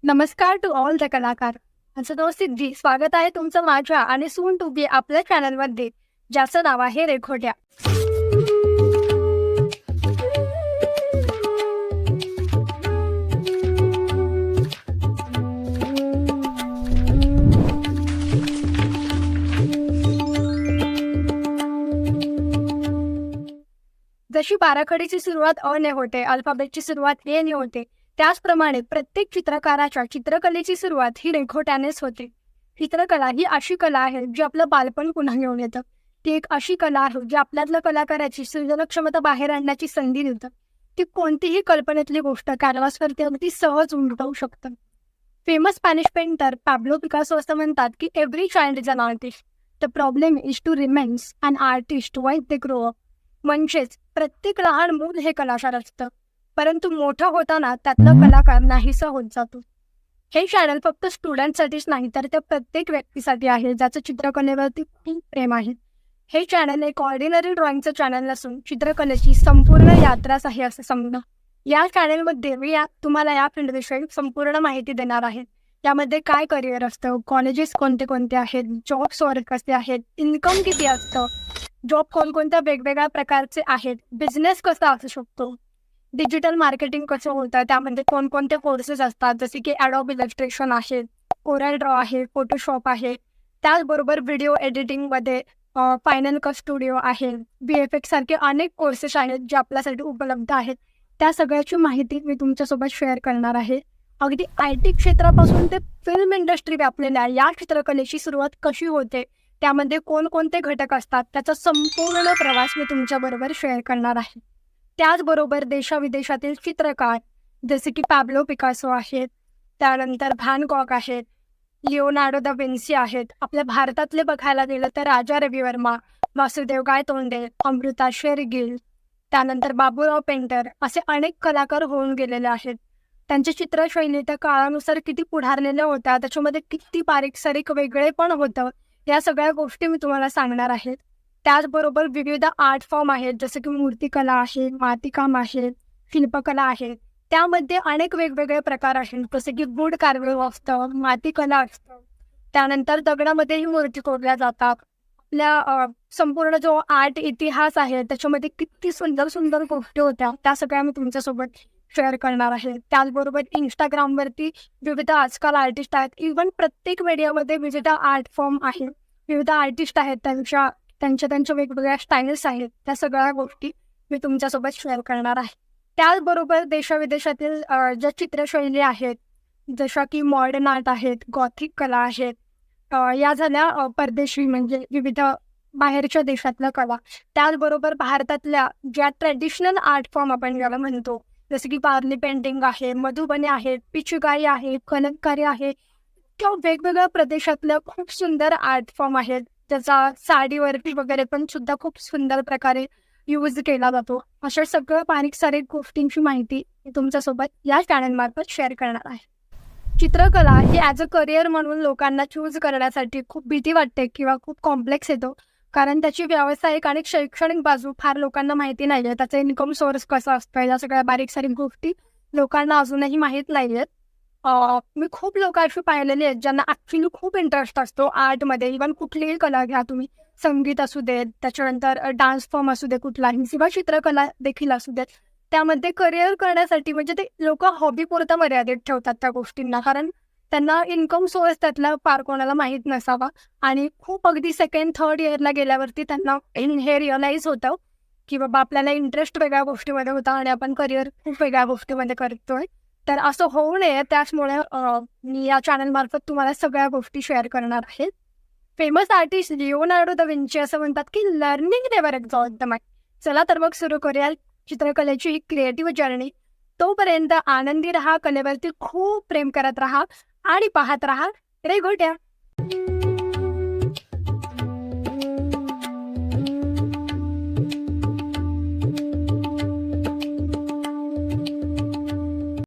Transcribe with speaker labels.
Speaker 1: नमस्कार to all the कलाकार. माझं नाव सिद्धी. स्वागत आहे तुमचं माझ्या आणि सून टू बी आपल्या चॅनलमध्ये, ज्याचं नाव आहे रेखोट्या. जशी बाराखडीची सुरुवात अ ने होते, अल्फाबेटची सुरुवात ए ने होते, त्याचप्रमाणे प्रत्येक चित्रकाराच्या चित्रकलेची सुरुवात ही रेखोट्यानेच होते. चित्रकला ही अशी कला आहे जी आपलं बालपण पुन्हा घेऊन येतं. ती एक अशी कला आहे जी आपल्यातल्या कलाकाराची सृजन क्षमता बाहेर आणण्याची संधी देतं. ती कोणतीही कल्पनेतली गोष्ट कॅनव्हासवरती अगदी सहज उमटवू शकतं. Famous Spanish painter Pablo Picasso असं म्हणतात की every child is an artist. The problem is to remains an artist वाईट दे ग्रो अप. म्हणजेच प्रत्येक लहान मूल हे कलाकार असतं, परंतु मोठं होताना त्यातला कलाकार नाहीसा होत जातो. हे चॅनल फक्त स्टुडंटसाठीच नाही तर त्या प्रत्येक व्यक्तीसाठी आहे ज्याचं चित्रकलेवरती खूप प्रेम आहे. हे चॅनल एक ऑर्डिनरी ड्रॉइंगचं चॅनल नसून चित्रकलेची संपूर्ण यात्राच आहे असं समजा. या चॅनलमध्ये मी तुम्हाला या फील्डविषयी संपूर्ण माहिती देणार आहे. त्यामध्ये काय करिअर असतं, कॉलेजेस कोणते कोणते आहेत, जॉब्स कसे आहेत, इन्कम किती असतं, जॉब कोणकोणत्या वेगवेगळ्या प्रकारचे आहेत, बिझनेस कसा असू शकतो, डिजिटल मार्केटिंग कसं होतं, त्यामध्ये कोणकोणते कोर्सेस असतात, जसे की ॲडोब इलस्ट्रेशन आहे, कोरल ड्रॉ आहे, फोटोशॉप आहे, त्याचबरोबर व्हिडिओ एडिटिंगमध्ये फायनल कट स्टुडिओ आहे, VFX सारखे अनेक कोर्सेस आहेत जे आपल्यासाठी उपलब्ध आहेत. त्या सगळ्याची माहिती मी तुमच्यासोबत शेअर करणार आहे. अगदी IT क्षेत्रापासून ते फिल्म इंडस्ट्री व्यापलेल्या या चित्रकलेची सुरुवात कशी होते, त्यामध्ये कोणकोणते घटक असतात, त्याचा संपूर्ण प्रवास मी तुमच्याबरोबर शेअर करणार आहे. त्याचबरोबर देशाविदेशातील चित्रकार जसे की पॅब्लो पिकासो आहेत, त्यानंतर व्हॅन गॉग आहेत, लिओनार्डो दा विन्सी आहेत, आपल्या भारतातले बघायला गेलं तर राजा रविवर्मा, वासुदेव गायतोंडे, अमृता शेरगिल, त्यानंतर बाबूराव पेंटर असे अनेक कलाकार होऊन गेलेले आहेत. त्यांच्या चित्रशैली त्या काळानुसार किती पुढारलेल्या होत्या, त्याच्यामध्ये किती बारीक सारीक वेगळे पण होतं, या सगळ्या गोष्टी मी तुम्हाला सांगणार आहे. त्याचबरोबर विविध आर्ट फॉर्म आहेत जसे की मूर्तिकला आहे, मातीकाम आहे, शिल्पकला आहे. त्यामध्ये अनेक वेगवेगळे प्रकार आहेत जसे की वूड कार्विंग असतं, मातीकला असतं, त्यानंतर दगडामध्येही मूर्ती कोरल्या जातात. आपल्या संपूर्ण जो आर्ट इतिहास आहे त्याच्यामध्ये किती सुंदर सुंदर गोष्टी होत्या, त्या सगळ्या मी तुमच्यासोबत शेअर करणार आहे. त्याचबरोबर इंस्टाग्रामवरती विविध आजकाल आर्टिस्ट आहेत, इव्हन प्रत्येक मीडियामध्ये विविध आर्ट फॉर्म आहेत, विविध आर्टिस्ट आहेत, त्यांच्या वेगवेगळ्या स्टाईल्स आहेत, त्या सगळ्या गोष्टी मी तुमच्यासोबत शेअर करणार आहे. त्याचबरोबर देशाविदेशातील ज्या चित्रशैली आहेत जशा की मॉडर्न आर्ट आहेत, गॉथिक कला आहेत, या झाल्या परदेशी म्हणजे विविध बाहेरच्या देशातल्या कला. त्याचबरोबर भारतातल्या ज्या ट्रेडिशनल आर्ट फॉर्म आपण ज्याला म्हणतो जसे की वारली पेंटिंग आहे, मधुबनी आहे, पिचुगाई आहे, कलंकारी आहे, किंवा वेगवेगळ्या प्रदेशातल्या खूप सुंदर आर्ट फॉर्म आहेत ज्याचा साडीवरती वगैरे पण सुद्धा खूप सुंदर प्रकारे यूज केला जातो. अशा सगळं बारीक सारीक गोष्टींची माहिती मी तुमच्यासोबत या चॅनलमार्फत शेअर करणार आहे. चित्रकला ही ॲज अ करिअर म्हणून लोकांना चूज करण्यासाठी खूप भीती वाटते किंवा खूप कॉम्प्लेक्स येतो, कारण त्याची व्यावसायिक आणि शैक्षणिक बाजू फार लोकांना माहिती नाही आहे. त्याचा इन्कम सोर्स कसा असतो, या सगळ्या बारीक सारीक गोष्टी लोकांना अजूनही माहीत नाही आहेत. मी खूप लोक अशी पाहिलेली आहेत ज्यांना ॲक्च्युली खूप इंटरेस्ट असतो आर्टमध्ये. इव्हन कुठलीही कला घ्या तुम्ही, संगीत असू देत, त्याच्यानंतर डान्स फॉर्म असू दे कुठलाही, किंवा चित्रकला देखील असू देत, त्यामध्ये करिअर करण्यासाठी म्हणजे ते लोक हॉबीपुरता मर्यादित ठेवतात त्या गोष्टींना, कारण त्यांना इन्कम सोर्स त्यातला फार कोणाला माहीत नसावा. आणि खूप अगदी सेकंड थर्ड इयरला गेल्यावरती त्यांना हे रिअलाईज होतं की बाबा आपल्याला इंटरेस्ट वेगळ्या गोष्टीमध्ये होता आणि आपण करिअर खूप वेगळ्या गोष्टीमध्ये करतोय. तर असं होऊ नये त्याचमुळे मी या चॅनलमार्फत तुम्हाला सगळ्या गोष्टी शेअर करणार आहे. फेमस आर्टिस्ट लिओनार्डो दा विन्सी असं म्हणतात की learning never exhaust the mind. चला तर मग सुरू करूया चित्रकलेची ही क्रिएटिव्ह जर्नी. तोपर्यंत आनंदी राहा, कलेवरती खूप प्रेम करत राहा आणि पाहत राहा रेखोट्या.